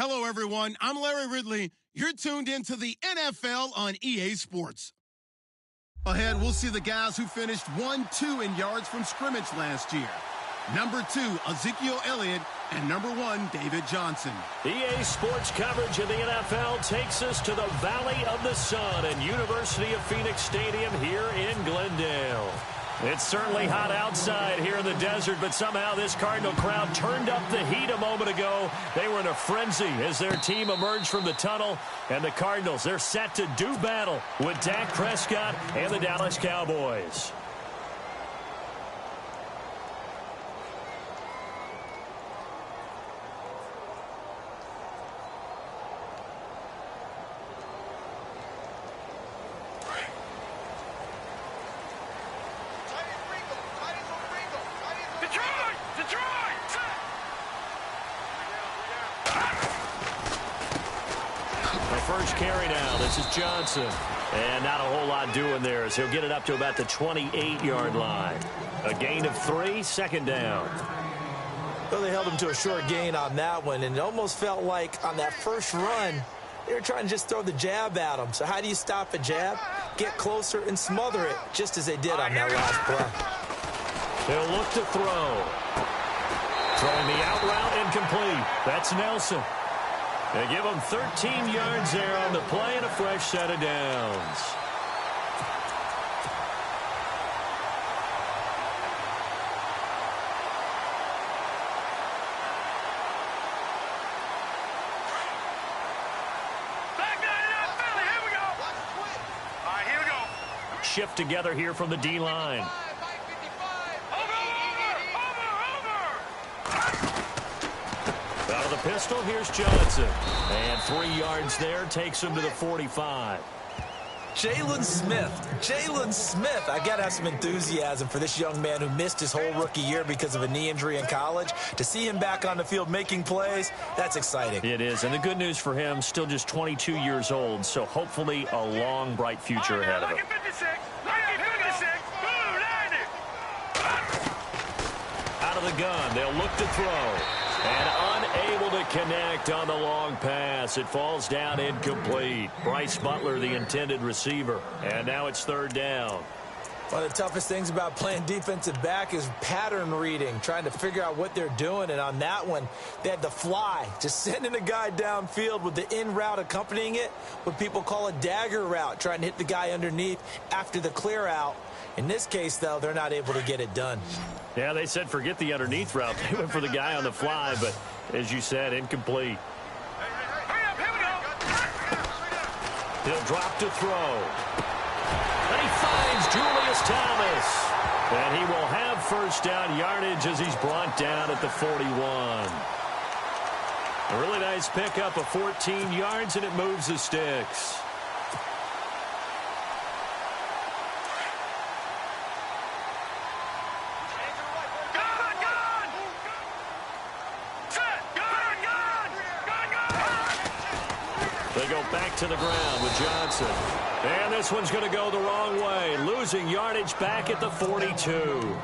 Hello, everyone. I'm Larry Ridley. You're tuned into the NFL on EA Sports. Ahead, we'll see the guys who finished 1-2 in yards from scrimmage last year. Number 2, Ezekiel Elliott, and number 1, David Johnson. EA Sports coverage of the NFL takes us to the Valley of the Sun at University of Phoenix Stadium here in Glendale. It's certainly hot outside here in the desert, but somehow this Cardinal crowd turned up the heat a moment ago. They were in a frenzy as their team emerged from the tunnel, and the Cardinals, they're set to do battle with Dak Prescott and the Dallas Cowboys. First carry now. This is Johnson. And not a whole lot doing there as he'll get it up to about the 28-yard line. A gain of 3, second down. Well, they held him to a short gain on that one, and it almost felt like on that first run, they were trying to just throw the jab at him. So how do you stop a jab? Get closer and smother it, just as they did on that last play. They'll look to throw. Throwing the out route incomplete. That's Nelson. They give him 13 yards there on the play and a fresh set of downs. Here we go. All right, here we go. Shift together here from the D-line. Out of the pistol, here's Johnson. And 3 yards there takes him to the 45. Jalen Smith. I got to have some enthusiasm for this young man who missed his whole rookie year because of a knee injury in college. To see him back on the field making plays, that's exciting. It is, and the good news for him, still just 22 years old, so hopefully a long, bright future ahead of him. Out of the gun, they'll look to throw. And unable to connect on the long pass. It falls down incomplete. Bryce Butler, the intended receiver. And now it's third down. One of the toughest things about playing defensive back is pattern reading, trying to figure out what they're doing. And on that one, they had the fly, just sending a guy downfield with the in route accompanying it, what people call a dagger route, trying to hit the guy underneath after the clear out. In this case, though, they're not able to get it done. Yeah, they said forget the underneath route. They went for the guy on the fly, but as you said, incomplete. He'll drop to throw. And he finds Julius Thomas. And he will have first down yardage as he's brought down at the 41. A really nice pickup of 14 yards, and it moves the sticks. They go back to the ground with Johnson. And this one's going to go the wrong way, losing yardage back at the 42.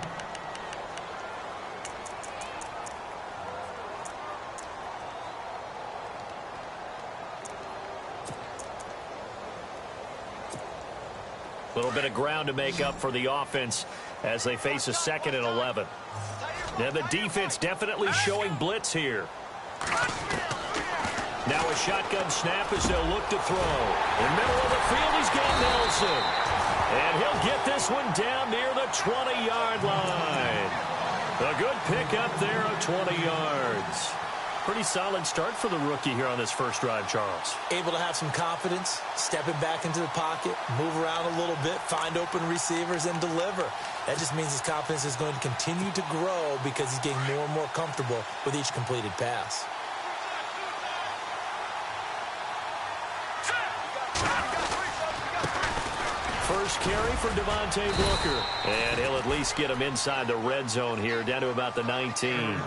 A little bit of ground to make up for the offense as they face a 2nd and 11. Now the defense definitely showing blitz here. Now a shotgun snap as they'll look to throw. In the middle of the field, he's got Nelson. And he'll get this one down near the 20-yard line. A good pickup there of 20 yards. Pretty solid start for the rookie here on this first drive, Charles. Able to have some confidence, stepping back into the pocket, move around a little bit, find open receivers, and deliver. That just means his confidence is going to continue to grow because he's getting more and more comfortable with each completed pass. First carry for Devontae Booker. And he'll at least get him inside the red zone here, down to about the 19.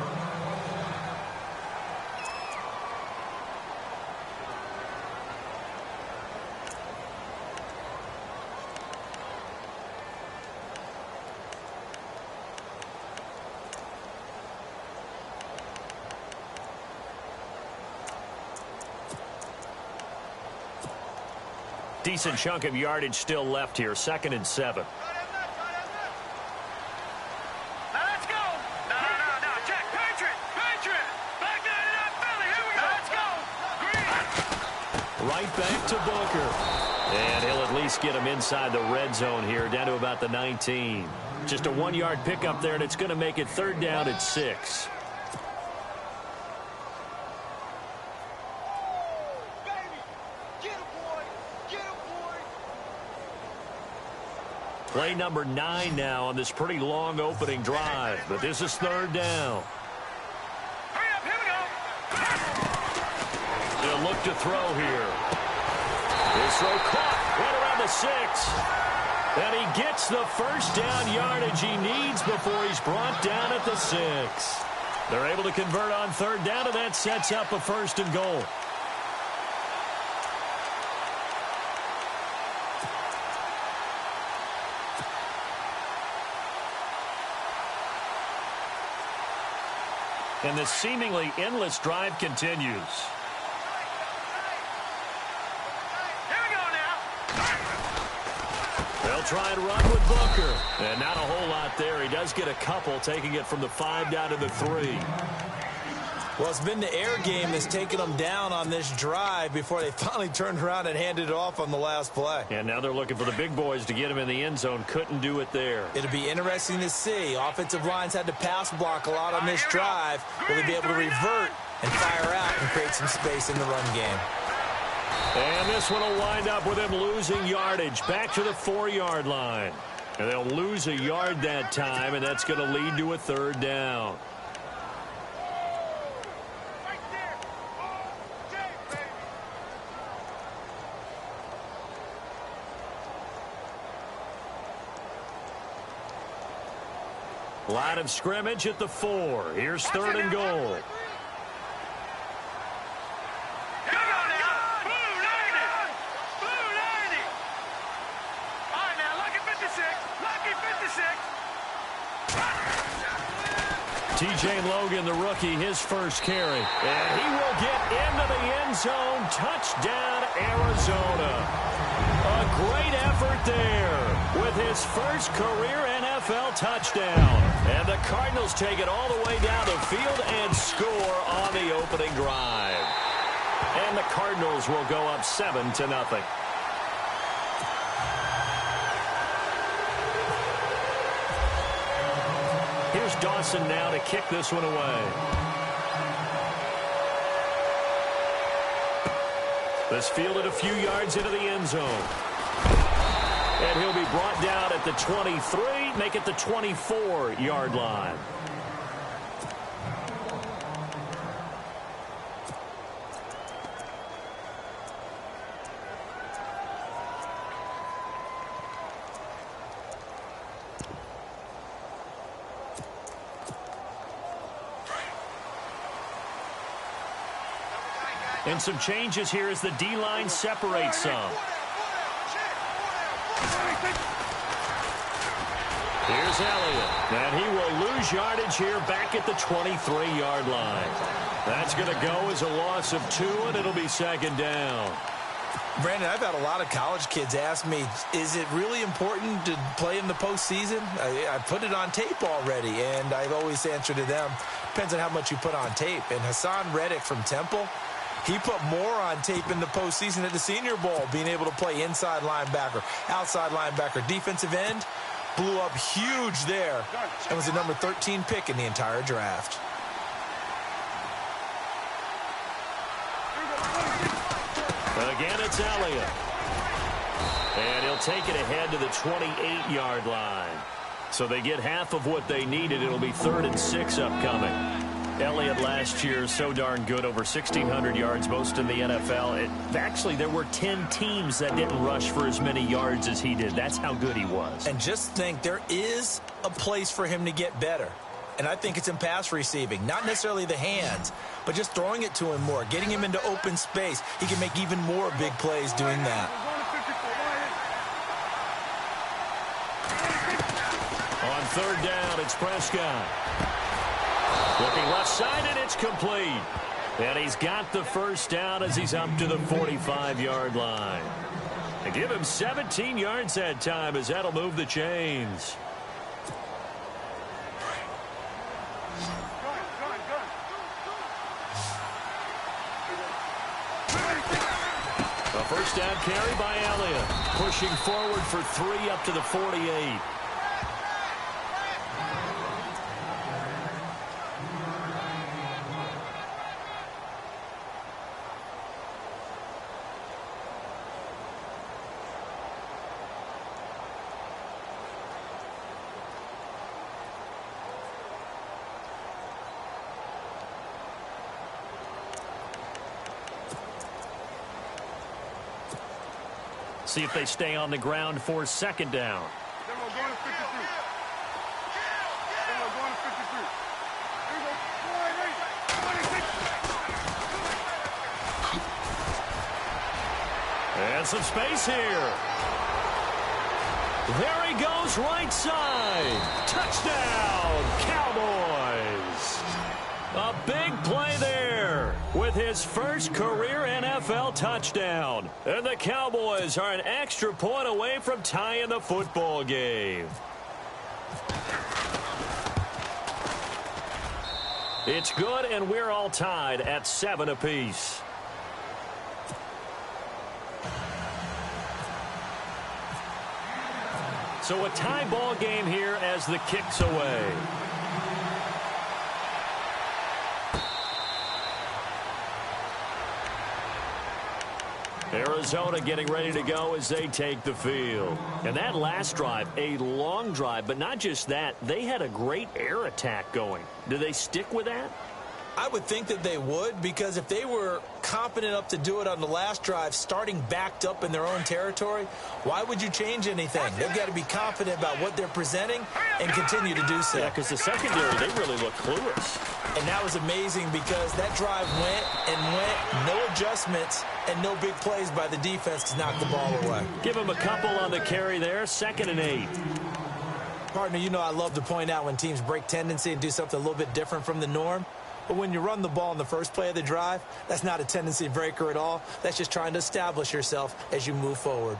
decent chunk of yardage still left here. 2nd and 7. Now let's go. No. Check. Patriot. Back there to that Philly. Here we go. Let's go. Green. Right back to Booker. And he'll at least get him inside the red zone here, down to about the 19. Just a 1-yard pickup there, and it's going to make it 3rd down at 6. Play number 9 now on this pretty long opening drive, but this is 3rd down. Hurry up. Here we go. They'll look to throw here. His throw caught right around the 6. And he gets the 1st down yardage he needs before he's brought down at the 6. They're able to convert on 3rd down, and that sets up a 1st and goal. And the seemingly endless drive continues. They'll try and run with Booker. And not a whole lot there. He does get a couple, taking it from the 5 down to the 3. Well, it's been the air game that's taken them down on this drive before they finally turned around and handed it off on the last play. And now they're looking for the big boys to get him in the end zone. Couldn't do it there. It'll be interesting to see. Offensive lines had to pass block a lot on this drive. Will they be able to revert and fire out and create some space in the run game? And this one will wind up with him losing yardage back to the 4-yard line. And they'll lose a yard that time, and that's going to lead to a 3rd down. Line of scrimmage at the 4. Here's 3rd and goal. TJ Logan, the rookie, his first carry. And he will get into the end zone. Touchdown, Arizona. A great effort there with his first career NFL touchdown. And the Cardinals take it all the way down the field and score on the opening drive. And the Cardinals will go up 7-0. Here's Dawson now to kick this one away. This fielded a few yards into the end zone. And he'll be brought down at the 23, make it the 24-yard line. And some changes here as the D-line separates some. Here's Elliott. And he will lose yardage here back at the 23-yard line. That's going to go as a loss of 2, and it'll be 2nd down. Brandon, I've had a lot of college kids ask me, is it really important to play in the postseason? I put it on tape already, and I've always answered to them, depends on how much you put on tape. And Hassan Reddick from Temple, he put more on tape in the postseason at the Senior Bowl, being able to play inside linebacker, outside linebacker, defensive end. Blew up huge there and was the number 13 pick in the entire draft. Again, it's Elliott. And he'll take it ahead to the 28-yard line. So they get half of what they needed. It'll be 3rd and 6 upcoming. Elliott last year so darn good, over 1,600 yards, most in the NFL. Actually, there were 10 teams that didn't rush for as many yards as he did. That's how good he was. And just think, there is a place for him to get better. And I think it's in pass receiving. Not necessarily the hands, but just throwing it to him more, getting him into open space. He can make even more big plays doing that. On 3rd down, it's Prescott. Looking left side, and it's complete. And he's got the 1st down as he's up to the 45-yard line. They give him 17 yards that time as that'll move the chains. A first down carry by Elliott. Pushing forward for 3 up to the 48. See if they stay on the ground for second down. And some space here. There he goes, right side. Touchdown, Cowboys. A big play there with his first career NFL touchdown. And the Cowboys are an extra point away from tying the football game. It's good, and we're all tied at 7 apiece. So a tie ball game here as the kick's away. Arizona getting ready to go as they take the field. And that last drive, a long drive, but not just that, they had a great air attack going. Do they stick with that? I would think that they would, because if they were confident enough to do it on the last drive, starting backed up in their own territory, why would you change anything? They've got to be confident about what they're presenting and continue to do so. Yeah, because the secondary, they really look clueless. And that was amazing because that drive went and went, no adjustments and no big plays by the defense to knock the ball away. Give them a couple on the carry there, 2nd and 8. Partner, you know I love to point out when teams break tendency and do something a little bit different from the norm. But when you run the ball in the first play of the drive, that's not a tendency breaker at all. That's just trying to establish yourself as you move forward.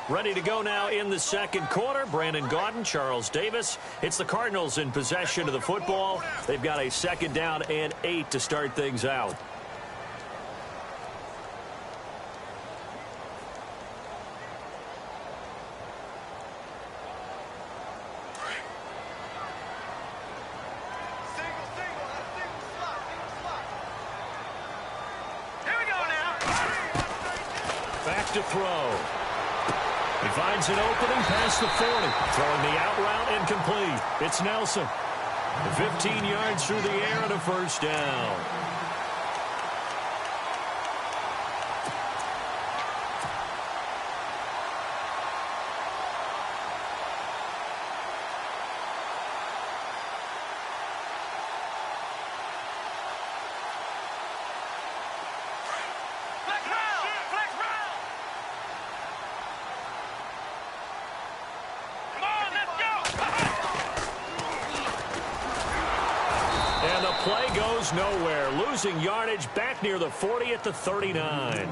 Ready to go now in the second quarter. Brandon Gaudin, Charles Davis. It's the Cardinals in possession of the football. They've got a 2nd down and 8 to start things out. Back to throw. He finds an opening past the 40. Throwing the out route incomplete. It's Nelson. 15 yards through the air and a first down. Play goes nowhere, losing yardage back near the 40 at the 39.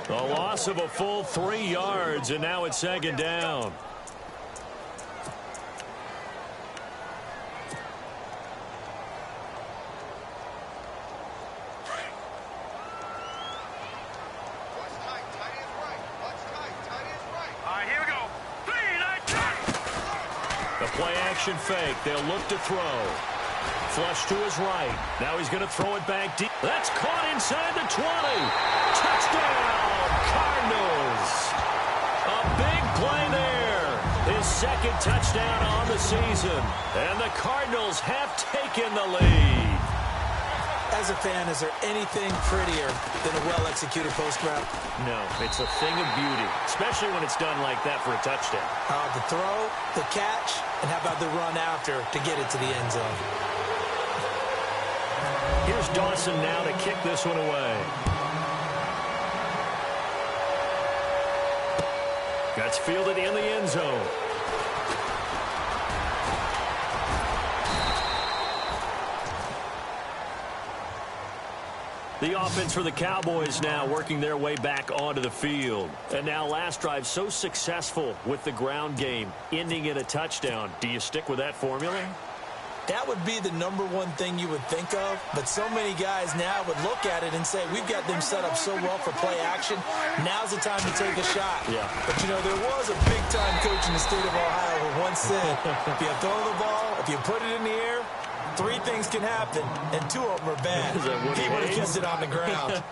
A loss of a full 3 yards, and now it's 2nd down. The play action fake. They'll look to throw. Flush to his right. Now he's going to throw it back deep. That's caught inside the 20. Touchdown, Cardinals. A big play there. His 2nd touchdown on the season. And the Cardinals have taken the lead. As a fan, is there anything prettier than a well-executed post route? No, it's a thing of beauty, especially when it's done like that for a touchdown. The throw, the catch, and how about the run after to get it to the end zone? Here's Dawson now to kick this one away. That's fielded in the end zone. The offense for the Cowboys now working their way back onto the field. And now last drive so successful with the ground game, ending in a touchdown. Do you stick with that formula? That would be the #1 thing you would think of, but so many guys now would look at it and say, we've got them set up so well for play action, now's the time to take a shot. Yeah. But, you know, there was a big-time coach in the state of Ohio who once said, if you throw the ball, if you put it in the air, 3 things can happen, and 2 of them are bad. He would have kept it on the ground.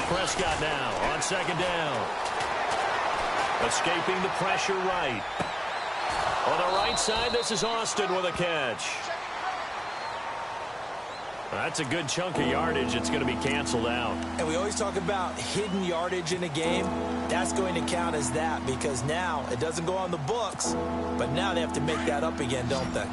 Prescott now on 2nd down. Escaping the pressure right. On the right side, this is Austin with a catch. That's a good chunk of yardage. It's going to be canceled out. And we always talk about hidden yardage in a game. That's going to count as that because now it doesn't go on the books, but now they have to make that up again, don't they?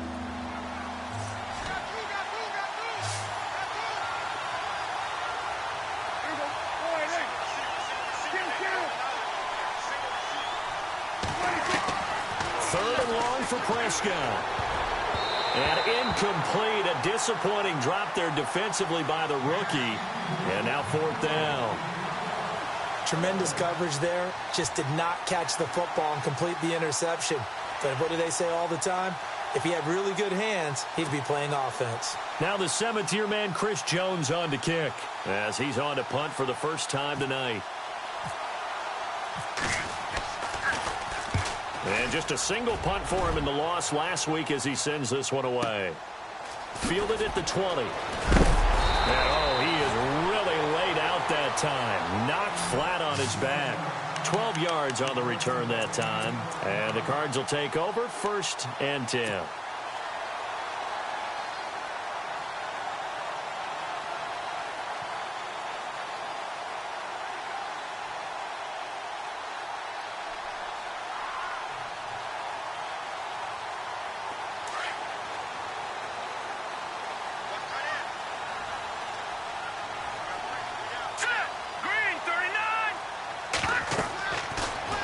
For Prescott. And incomplete. A disappointing drop there defensively by the rookie. And now 4th down. Tremendous coverage there. Just did not catch the football and complete the interception. But what do they say all the time? If he had really good hands, he'd be playing offense. Now the Cemetery man Chris Jones on to kick as he's on to punt for the first time tonight. And just a single punt for him in the loss last week as he sends this one away. Fielded at the 20. And he is really laid out that time. Knocked flat on his back. 12 yards on the return that time. And the Cards will take over 1st and 10.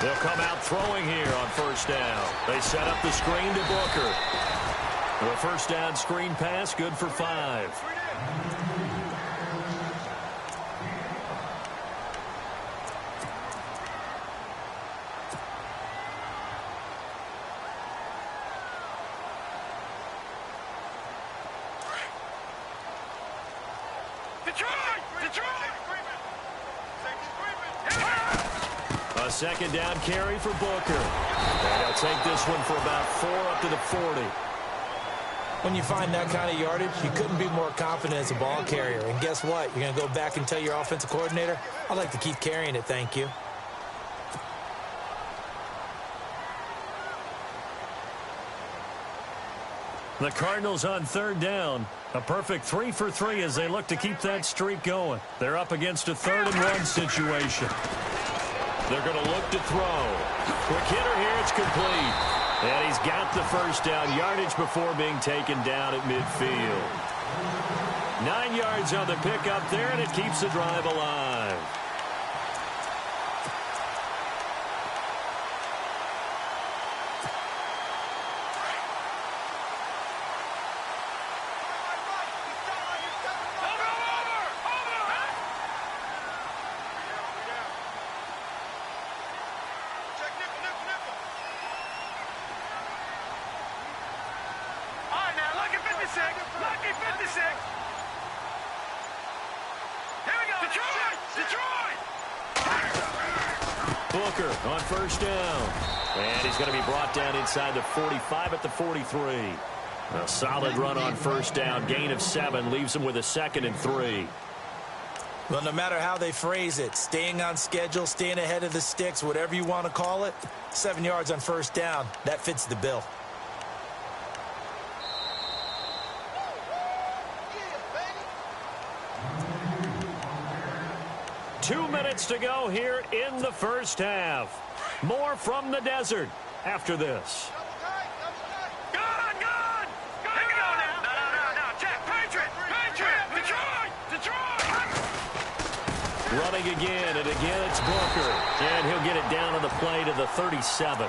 They'll come out throwing here on 1st down. They set up the screen to Booker. The 1st down screen pass, good for 5. A 2nd down carry for Booker. And he'll take this one for about 4 up to the 40. When you find that kind of yardage, you couldn't be more confident as a ball carrier. And guess what? You're going to go back and tell your offensive coordinator, I'd like to keep carrying it, thank you. The Cardinals on 3rd down. A perfect 3 for 3 as they look to keep that streak going. They're up against a 3rd and 1 situation. They're going to look to throw. Quick hitter here, it's complete. And he's got the 1st down yardage before being taken down at midfield. 9 yards on the pickup there, and it keeps the drive alive. Lucky 56. Here we go. Detroit! Booker on 1st down. And he's going to be brought down inside the 45 at the 43. A solid run on 1st down. Gain of 7 leaves him with a 2nd and 3. Well, no matter how they phrase it, staying on schedule, staying ahead of the sticks, whatever you want to call it, 7 yards on 1st down, that fits the bill. 2 minutes to go here in the first half. More from the desert after this. Gone! Here we go now. No. Check. Patriot. Detroit. Running again, and again it's Booker. And he'll get it down on the play to the 37.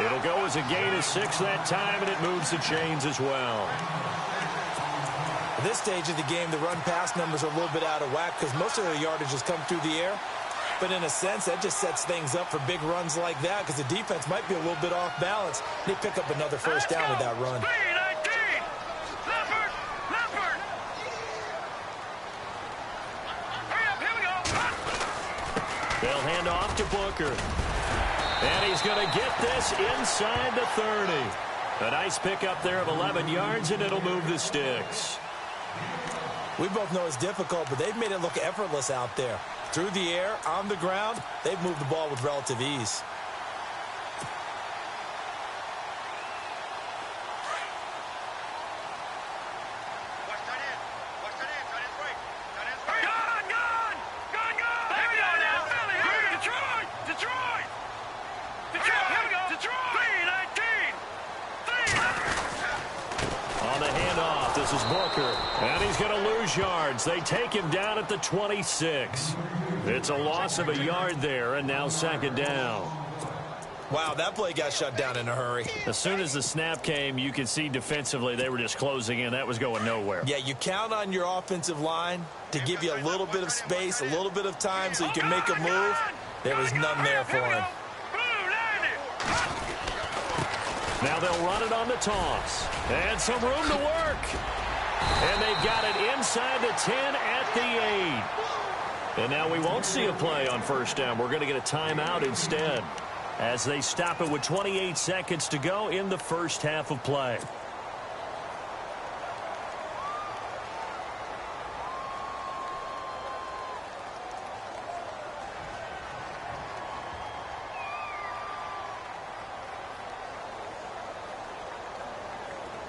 It'll go as a gain of 6 that time, and it moves the chains as well. At this stage of the game, the run-pass numbers are a little bit out of whack because most of their yardage has come through the air. But in a sense, that just sets things up for big runs like that because the defense might be a little bit off balance. They pick up another first down with that run. Leopard. Hurry up, here we go. They'll hand off to Booker. And he's going to get this inside the 30. A nice pickup there of 11 yards, and it'll move the sticks. We both know it's difficult, but they've made it look effortless out there. Through the air, on the ground, they've moved the ball with relative ease. This is Booker, and he's going to lose yards. They take him down at the 26. It's a loss of a yard there, and now second down. Wow, that play got shut down in a hurry. As soon as the snap came, you could see defensively they were just closing in. That was going nowhere. Yeah, you count on your offensive line to give you a little bit of space, a little bit of time so you can make a move. There was none there for him. Now they'll run it on the toss. And some room to work. And they've got it inside the 10 at the 8. And now we won't see a play on first down. We're going to get a timeout instead as they stop it with 28 seconds to go in the first half of play.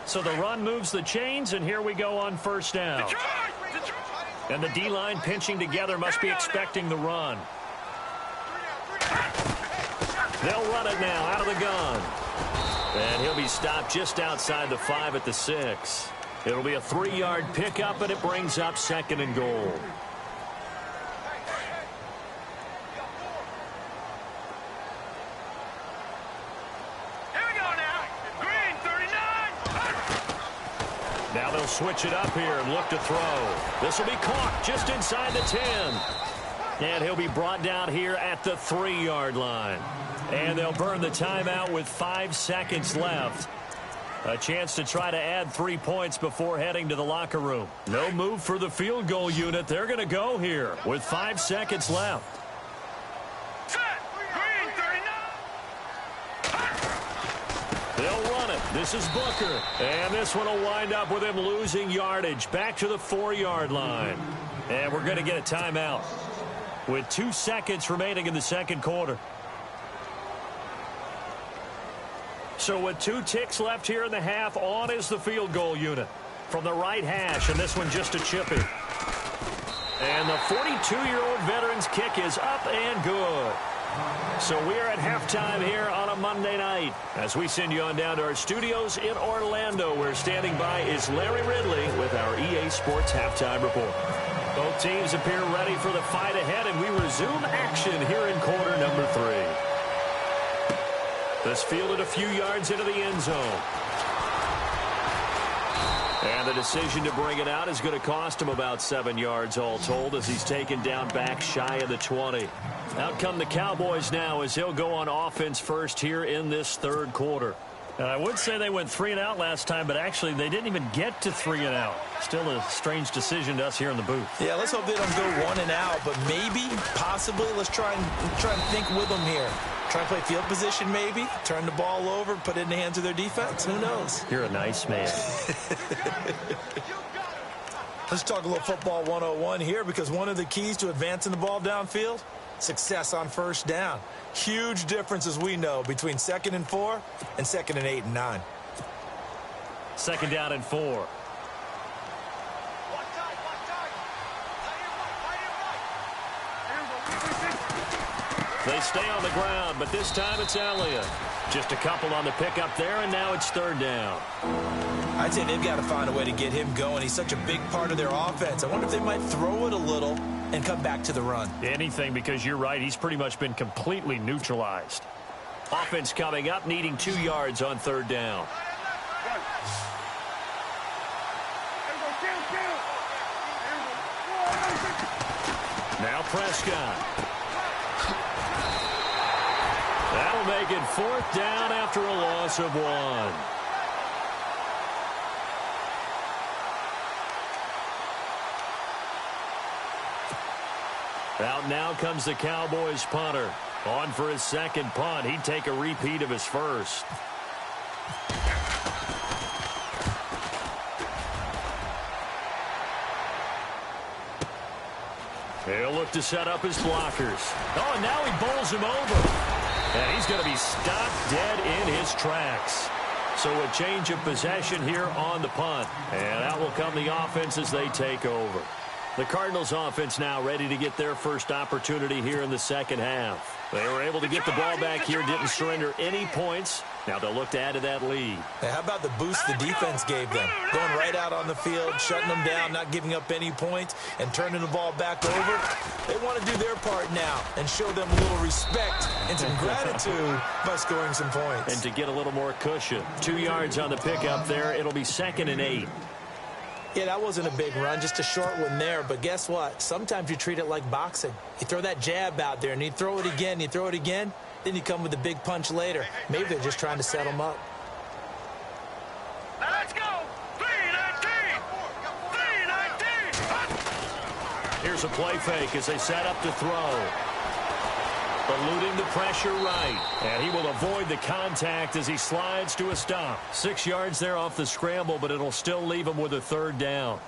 So the run moves the chains, and here we go on first down. And the D-line pinching together must be expecting the run. They'll run it now out of the gun. And he'll be stopped just outside the 5 at the 6. It'll be a 3-yard pickup, and it brings up 2nd and goal. Now they'll switch it up here and look to throw. This will be caught just inside the 10. And he'll be brought down here at the 3-yard line. And they'll burn the timeout with 5 seconds left. A chance to try to add 3 points before heading to the locker room. No move for the field goal unit. They're going to go here with 5 seconds left. They'll run it. This is Booker. And this one will wind up with him losing yardage back to the 4-yard line. And we're going to get a timeout with 2 seconds remaining in the second quarter. So with 2 ticks left here in the half, on is the field goal unit from the right hash, and this one just a chippy. And the 42-year-old veteran's kick is up and good. So we are at halftime here on a Monday night as we send you on down to our studios in Orlando, where standing by is Larry Ridley with our EA Sports Halftime Report. Both teams appear ready for the fight ahead, and we resume action here in quarter number 3. This fielded a few yards into the end zone. And the decision to bring it out is going to cost him about 7 yards all told as he's taken down back shy of the 20. Out come the Cowboys now as he'll go on offense first here in this third quarter. And I would say they went 3 and out last time, but actually they didn't even get to 3 and out. Still a strange decision to us here in the booth. Yeah, let's hope they don't go 1 and out, but maybe, possibly, let's try and think with them here. Try and play field position maybe, turn the ball over, put it in the hands of their defense. Who knows? You're a nice man. Let's talk a little football 101 here, because one of the keys to advancing the ball downfield, success on first down. Huge difference, as we know, between 2nd and 4 and 2nd and 8 and 9. 2nd down and 4. They stay on the ground, but this time it's Elliott. Just a couple on the pickup there, and now it's third down. I'd say they've got to find a way to get him going. He's such a big part of their offense. I wonder if they might throw it a little and come back to the run. Anything, because you're right. He's pretty much been completely neutralized. Offense coming up, needing 2 yards on third down. Now Prescott. That'll make it fourth down after a loss of 1. Out now comes the Cowboys punter. On for his second punt. He'd take a repeat of his first. He'll look to set up his blockers. Oh, and now he bowls him over. And he's going to be stopped dead in his tracks. So a change of possession here on the punt. And out will come the offense as they take over. The Cardinals offense now ready to get their first opportunity here in the second half. They were able to get the ball back here, didn't surrender any points. Now they'll look to add to that lead. Hey, how about the boost the defense gave them? Going right out on the field, shutting them down, not giving up any points, and turning the ball back over. They want to do their part now and show them a little respect and some gratitude by scoring some points. And to get a little more cushion. 2 yards on the pickup there. It'll be 2nd and 8. Yeah, that wasn't a big run, just a short one there. But guess what? Sometimes you treat it like boxing. You throw that jab out there, and you throw it again, you throw it again, then you come with a big punch later. Maybe they're just trying to set them up. Now let's go. 3-19. 3-19. Here's a play fake as they set up to throw. Eluding the pressure right. And he will avoid the contact as he slides to a stop. 6 yards there off the scramble, but it'll still leave him with a third down.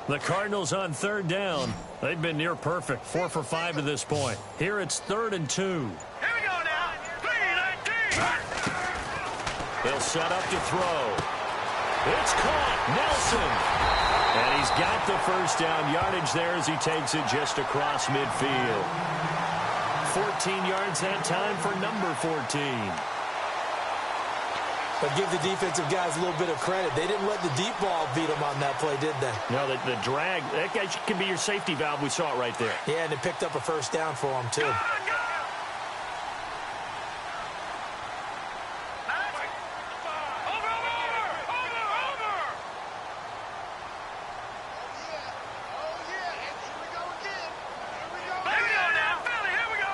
The Cardinals on third down. They've been near perfect. 4 for 5 to this point. Here it's 3rd and 2. Here we go now. 3-19. They'll set up to throw. It's caught. Nelson. And he's got the first down yardage there as he takes it just across midfield. 14 yards that time for number 14. But give the defensive guys a little bit of credit. They didn't let the deep ball beat them on that play, did they? No, the drag, that guy can be your safety valve. We saw it right there. Yeah, and it picked up a first down for them, too. Over, over, over. Here we go now, Philly. Here we go.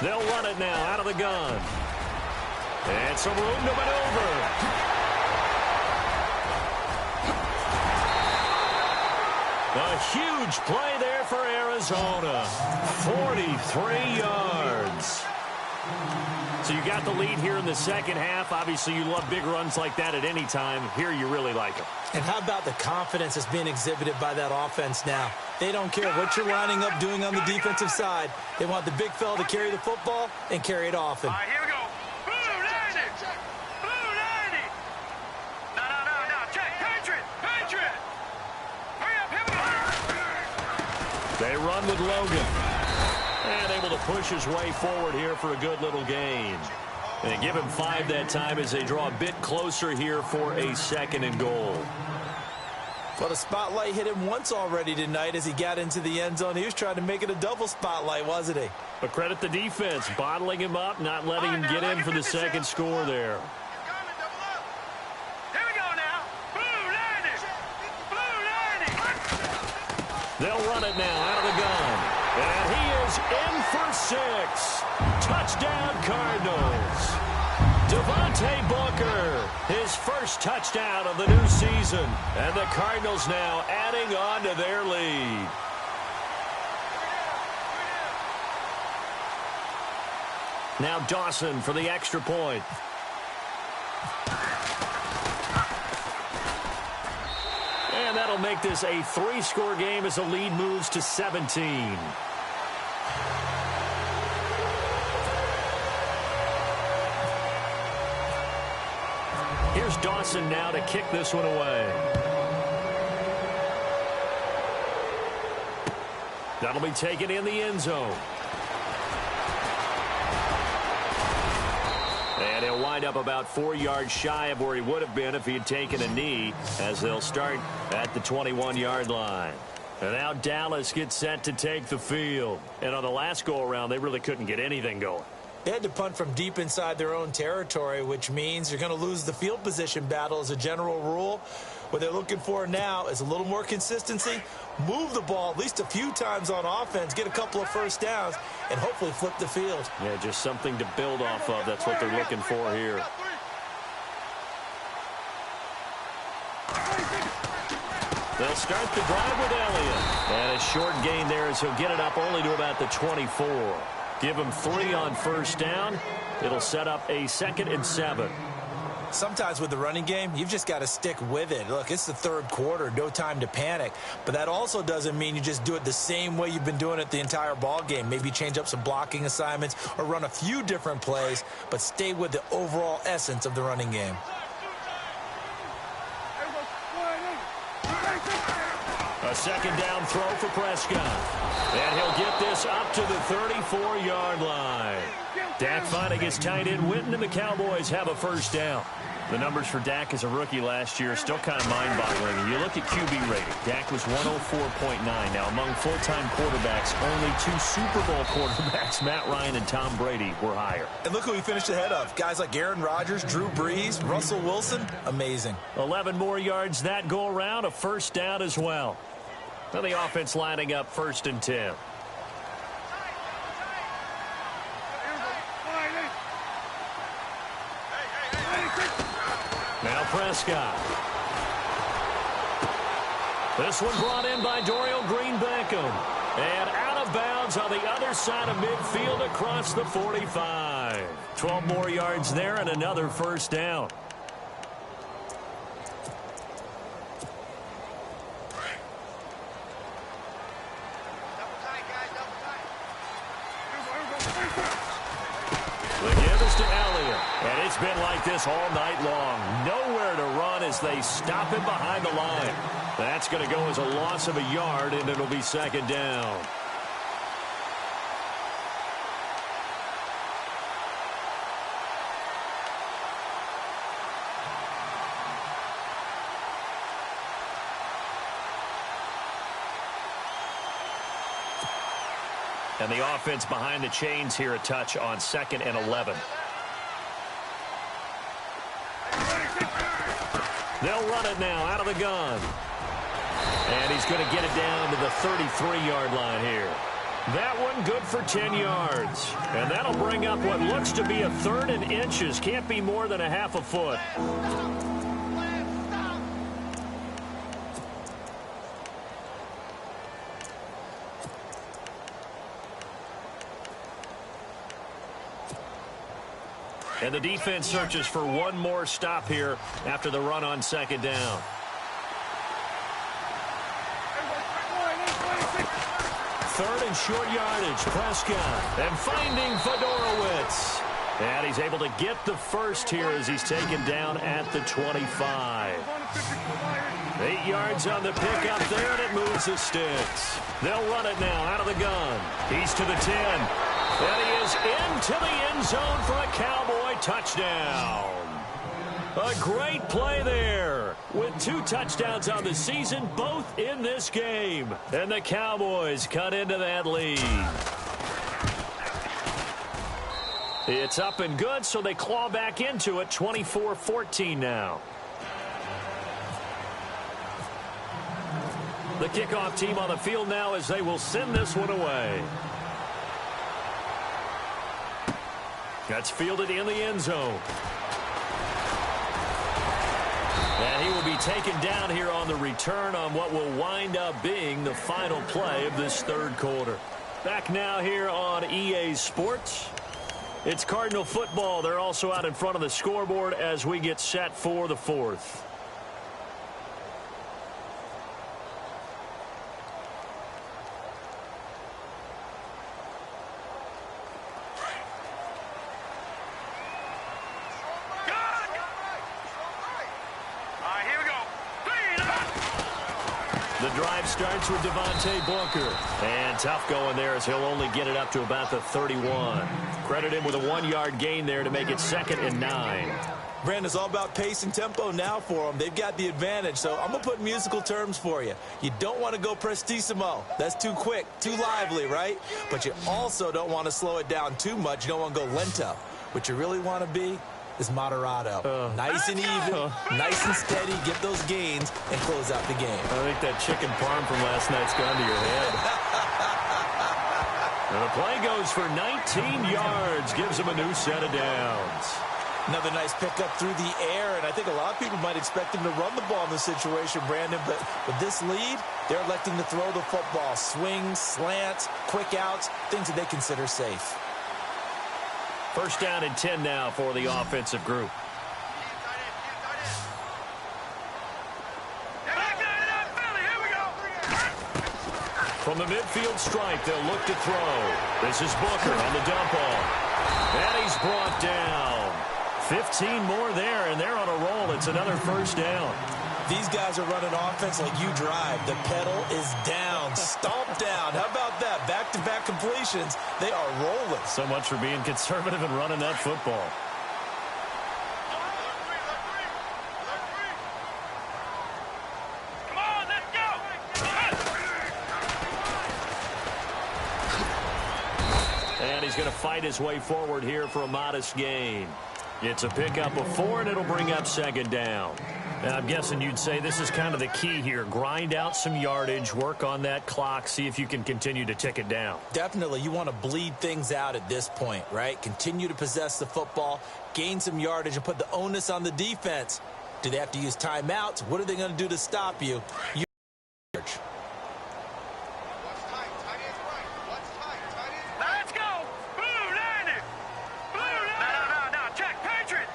They'll run it now out of the gun. And some room to maneuver. A huge play there for Arizona. 43 yards. So you got the lead here in the second half. Obviously, you love big runs like that at any time. Here, you really like them. And how about the confidence that's being exhibited by that offense now? They don't care what you're lining up doing on the defensive side. They want the big fella to carry the football and carry it often. All right, here we go. Blue 90. Blue 90. No. Check. Patriot. Hurry up. Here we go. They run with Logan. And able to push his way forward here for a good little gain. And they give him 5 that time as they draw a bit closer here for a 2nd and goal. Well, the spotlight hit him once already tonight as he got into the end zone. He was trying to make it a double spotlight, wasn't he? But credit the defense, bottling him up, not letting him get in for the second score there. Here we go now. Blue 90. They'll run it now out of the gun. And he is in for 6. Touchdown, Cardinals. Devontae Booker, his first touchdown of the new season. And the Cardinals now adding on to their lead. Now Dawson for the extra point. And that'll make this a 3-score game as the lead moves to 17. Here's Dawson now to kick this one away. That'll be taken in the end zone. And he'll wind up about 4 yards shy of where he would have been if he had taken a knee, as they'll start at the 21-yard line. And now Dallas gets set to take the field. And on the last go-around, they really couldn't get anything going. They had to punt from deep inside their own territory, which means you're going to lose the field position battle as a general rule. What they're looking for now is a little more consistency, move the ball at least a few times on offense, get a couple of first downs, and hopefully flip the field. Yeah, just something to build off of. That's what they're looking for here. They'll start the drive with Elliott. And a short gain there as he'll get it up only to about the 24. Give him 3 on first down. It'll set up a 2nd and 7. Sometimes with the running game, you've just got to stick with it. Look, it's the third quarter, no time to panic. But that also doesn't mean you just do it the same way you've been doing it the entire ball game. Maybe change up some blocking assignments or run a few different plays, but stay with the overall essence of the running game. A 2nd down throw for Prescott. And he'll get this up to the 34-yard line. Dak finding his tight end Witten, and the Cowboys have a first down. The numbers for Dak as a rookie last year are still kind of mind-boggling. And you look at QB rating. Dak was 104.9. Now, among full-time quarterbacks, only 2 Super Bowl quarterbacks, Matt Ryan and Tom Brady, were higher. And look who he finished ahead of. Guys like Aaron Rodgers, Drew Brees, Russell Wilson. Amazing. 11 more yards that go around, a first down as well. Now the offense lining up 1st and 10. Now Prescott. This one brought in by Dorial Green-Beckham. And out of bounds on the other side of midfield across the 45. 12 more yards there and another first down. The give is to Elliott. And it's been like this all night long. Nowhere to run as they stop him behind the line. That's going to go as a loss of a yard, and it'll be 2nd down. And the offense behind the chains here a touch on 2nd and 11. They'll run it now out of the gun. And he's going to get it down to the 33-yard line here. That one good for 10 yards. And that'll bring up what looks to be a 3rd and inches. Can't be more than a half a foot. And the defense searches for one more stop here after the run on 2nd down. Third and short yardage, Prescott. And finding Fedorowicz. And he's able to get the first here as he's taken down at the 25. 8 yards on the pickup there, and it moves the sticks. They'll run it now out of the gun. He's to the 10. And he is into the end zone for a Cowboy touchdown. A great play there with 2 touchdowns on the season, both in this game. And the Cowboys cut into that lead. It's up and good, so they claw back into it, 24-14 now. The kickoff team on the field now as they will send this one away. That's fielded in the end zone. And he will be taken down here on the return on what will wind up being the final play of this 3rd quarter. Back now here on EA Sports. It's Cardinal football. They're also out in front of the scoreboard as we get set for the 4th. The drive starts with Devontae Booker. And tough going there as he'll only get it up to about the 31. Credit him with a 1-yard gain there to make it 2nd and 9. Brandon, it's all about pace and tempo now for them. They've got the advantage, so I'm going to put musical terms for you. You don't want to go prestissimo. That's too quick, too lively, right? But you also don't want to slow it down too much. You don't want to go lento. What you really want to be is moderato. Nice and even, nice and steady, get those gains, and close out the game. I think that chicken parm from last night's gone to your head. And the play goes for 19 yards, gives him a new set of downs. Another nice pickup through the air, and I think a lot of people might expect him to run the ball in this situation, Brandon, but with this lead, they're electing to throw the football. Swings, slants, quick outs, things that they consider safe. 1st down and 10 now for the offensive group. From the midfield stripe, they'll look to throw. This is Booker on the dump off. And he's brought down. 15 more there, and they're on a roll. It's another 1st down. These guys are running offense like you drive. The pedal is down, stomped down. How about that? Back-to-back completions. They are rolling. So much for being conservative and running that football. Come on, let's go. And he's going to fight his way forward here for a modest gain. It's a pickup of 4, and it'll bring up 2nd down. And I'm guessing you'd say this is kind of the key here. Grind out some yardage, work on that clock, see if you can continue to tick it down. Definitely. You want to bleed things out at this point, right? Continue to possess the football, gain some yardage, and put the onus on the defense. Do they have to use timeouts? What are they going to do to stop you? Let's go. Blue 90. Blue 90. No. Check. Patriot.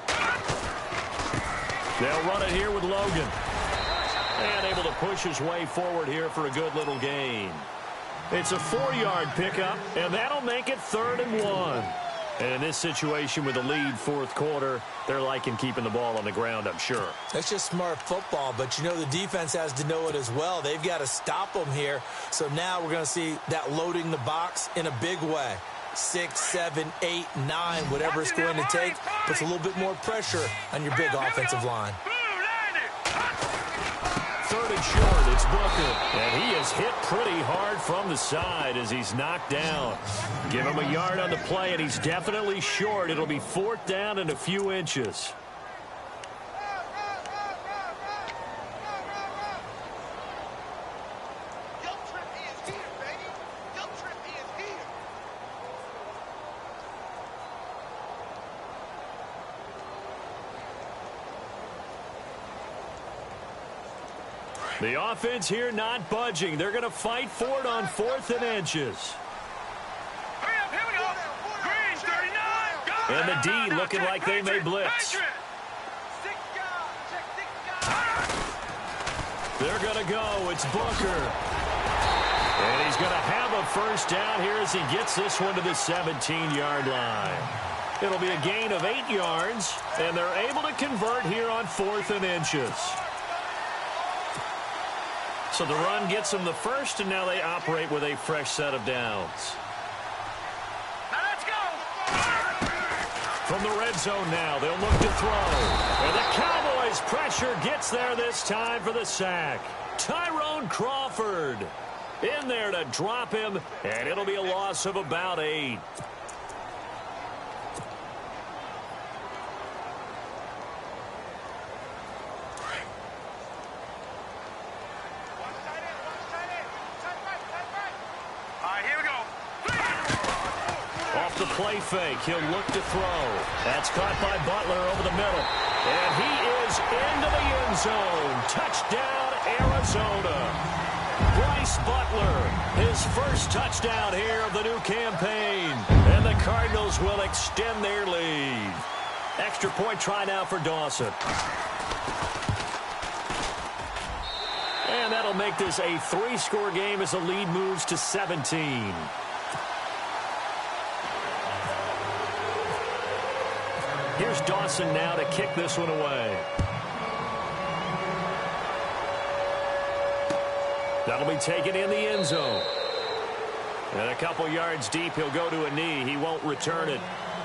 They'll run it here with Logan. And able to push his way forward here for a good little gain. It's a 4-yard pickup, and that'll make it 3rd and 1. And in this situation with the lead 4th quarter, they're liking keeping the ball on the ground, I'm sure. That's just smart football, but you know the defense has to know it as well. They've got to stop them here. So now we're going to see that loading the box in a big way. 6, 7, 8, 9, whatever it's going to take, puts a little bit more pressure on your big offensive line. 3rd and short, it's Booker. And he is hit pretty hard from the side as he's knocked down. Give him a yard on the play, and he's definitely short. It'll be 4th down and a few inches. The offense here not budging. They're going to fight for it on 4th and inches. Hurry up, here we go. Green 39. Go. And the D looking like they may blitz. They're going to go. It's Booker. And he's going to have a 1st down here as he gets this one to the 17-yard line. It'll be a gain of 8 yards, and they're able to convert here on 4th and inches. So the run gets them the 1st, and now they operate with a fresh set of downs. Now let's go. From the red zone now, they'll look to throw. And the Cowboys' pressure gets there this time for the sack. Tyrone Crawford in there to drop him, and it'll be a loss of about 8. The play fake. He'll look to throw. That's caught by Butler over the middle. And he is into the end zone. Touchdown, Arizona. Bryce Butler, his 1st touchdown here of the new campaign. And the Cardinals will extend their lead. Extra point try now for Dawson. And that'll make this a 3-score game as the lead moves to 17. Here's Dawson now to kick this one away. That'll be taken in the end zone. And a couple yards deep, he'll go to a knee. He won't return it.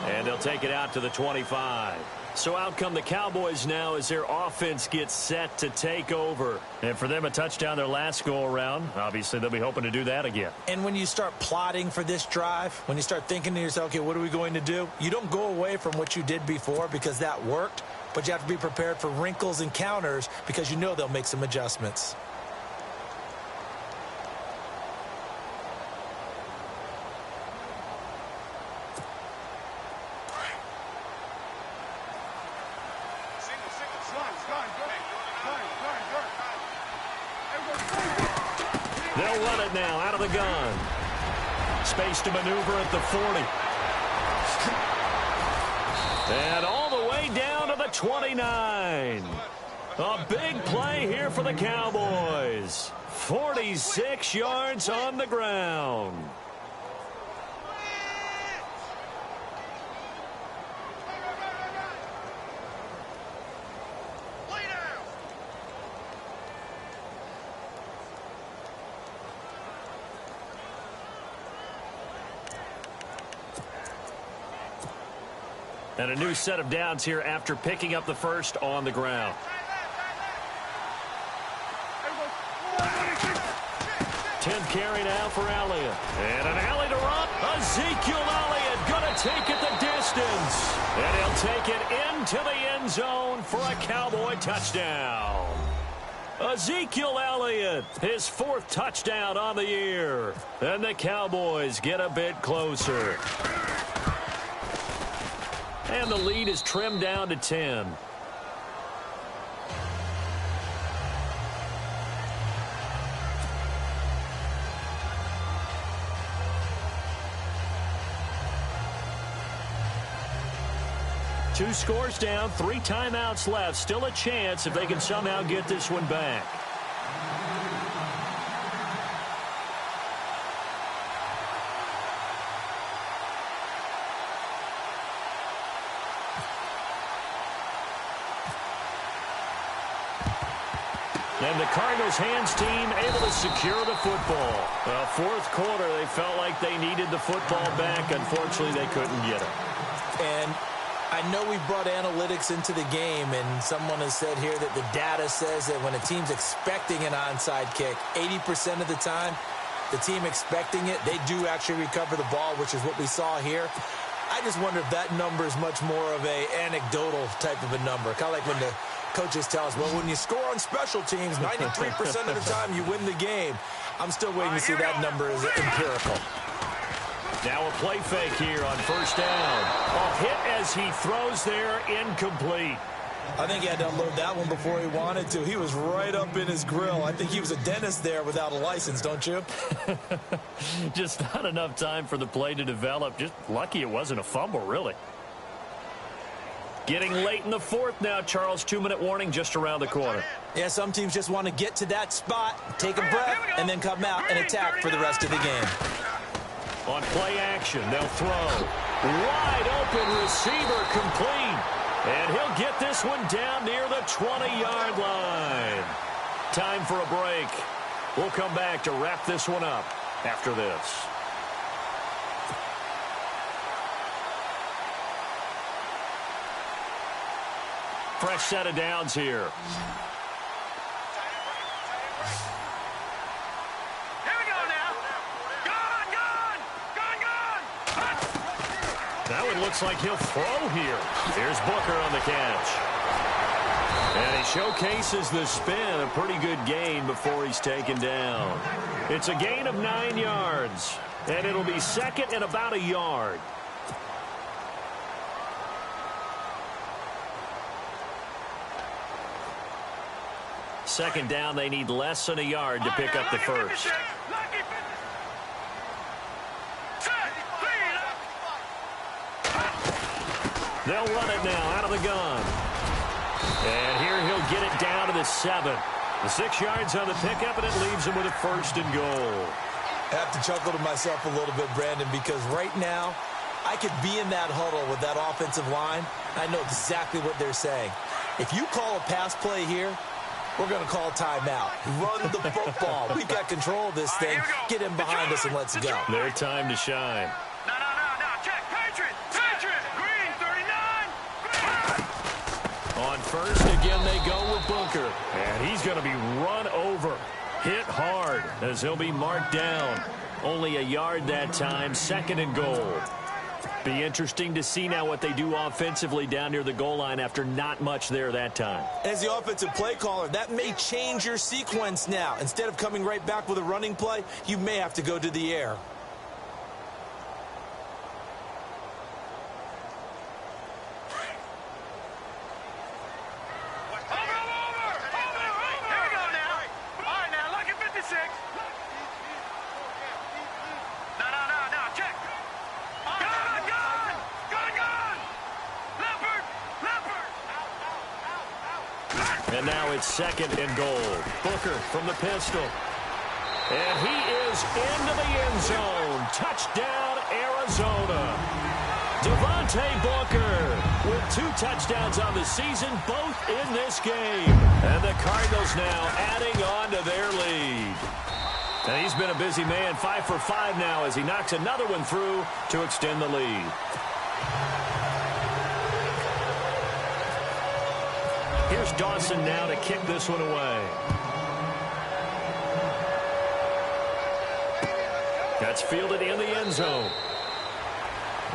And they'll take it out to the 25. So out come the Cowboys now as their offense gets set to take over. And for them, a touchdown their last go-around. Obviously, they'll be hoping to do that again. And when you start plotting for this drive, when you start thinking to yourself, okay, what are we going to do? You don't go away from what you did before because that worked, but you have to be prepared for wrinkles and counters because you know they'll make some adjustments. They'll run it now out of the gun. Space to maneuver at the 40. And all the way down to the 29. A big play here for the Cowboys. 46 yards on the ground. And a new set of downs here after picking up the first on the ground. Tenth carry now for Elliott. And an alley to run. Ezekiel Elliott going to take it the distance. And he'll take it into the end zone for a Cowboy touchdown. Ezekiel Elliott, his fourth touchdown on the year. And the Cowboys get a bit closer. And the lead is trimmed down to 10. Two scores down, 3 timeouts left. Still a chance if they can somehow get this one back. And the Cardinals hands team able to secure the football. Fourth quarter, they felt like they needed the football back. Unfortunately, they couldn't get it. And I know we brought analytics into the game, and someone has said here that the data says that when a team's expecting an onside kick, 80% of the time, the team expecting it, they do actually recover the ball, which is what we saw here. I just wonder if that number is much more of a anecdotal type of a number. Kind of like when the coaches tell us, well, when you score on special teams, 93% of the time you win the game. I'm still waiting to see that number is empirical. Now a play fake here on first down. A hit as he throws there, incomplete. I think he had to unload that one before he wanted to. He was right up in his grill. I think he was a dentist there without a license, don't you? Just not enough time for the play to develop. Just lucky it wasn't a fumble, really. Getting late in the fourth now, Charles. 2-minute warning just around the corner. Yeah, some teams just want to get to that spot, take a breath, and then come out and attack for the rest of the game. On play action, they'll throw. Wide open receiver complete. And he'll get this one down near the 20-yard line. Time for a break. We'll come back to wrap this one up after this. Fresh set of downs here. Now it looks like he'll throw here. Here's Booker on the catch. And he showcases the spin, a pretty good gain before he's taken down. It's a gain of 9 yards, and it'll be second and about a yard. Second down, they need less than a yard to pick up the first. They'll run it now out of the gun. And here he'll get it down to the 7. The 6 yards on the pickup, and it leaves him with a first and goal. I have to chuckle to myself a little bit, Brandon, because right now I could be in that huddle with that offensive line. I know exactly what they're saying. If you call a pass play here, We're going to call timeout. Run the football. We've got control of this thing. Get him behind us and let's go. Their time to shine. No. Check. Patriot. Green, 39. On first, again, they go with Booker. And he's going to be run over. Hit hard as he'll be marked down. Only a yard that time, 2nd and goal. Be interesting to see now what they do offensively down near the goal line after not much there that time. As the offensive play caller, that may change your sequence now. Instead of coming right back with a running play, you may have to go to the air. And now it's 2nd and goal. Booker from the pistol. And he is into the end zone. Touchdown, Arizona. Devontae Booker with 2 touchdowns on the season, both in this game. And the Cardinals now adding on to their lead. And he's been a busy man, 5 for 5 now as he knocks another one through to extend the lead. Here's Dawson now to kick this one away. That's fielded in the end zone.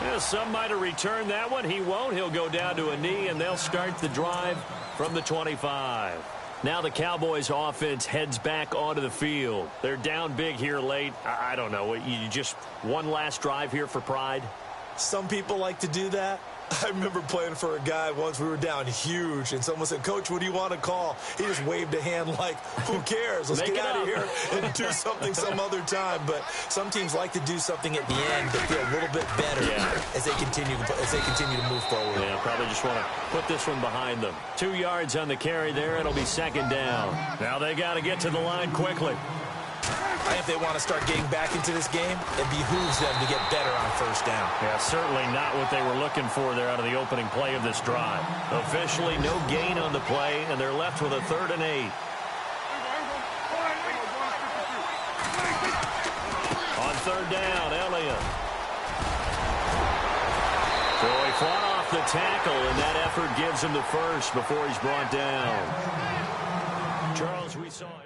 Yeah, some might have returned that one. He won't. He'll go down to a knee, and they'll start the drive from the 25. Now the Cowboys offense heads back onto the field. They're down big here late. I don't know. You just one last drive here for pride? Some people like to do that. I remember playing for a guy once. We were down huge, and someone said, "Coach, what do you want to call?" He just waved a hand like, who cares? Let's get out of here and do something some other time. But some teams like to do something at the end that feel a little bit better as they continue to move forward. Yeah, probably just want to put this one behind them. 2 yards on the carry there. It'll be 2nd down. Now they got to get to the line quickly. If they want to start getting back into this game, it behooves them to get better on 1st down. Yeah, certainly not what they were looking for there out of the opening play of this drive. Officially, no gain on the play, and they're left with a 3rd and 8. On 3rd down, Elliott. So he fought off the tackle, and that effort gives him the first before he's brought down. Charles, we saw it.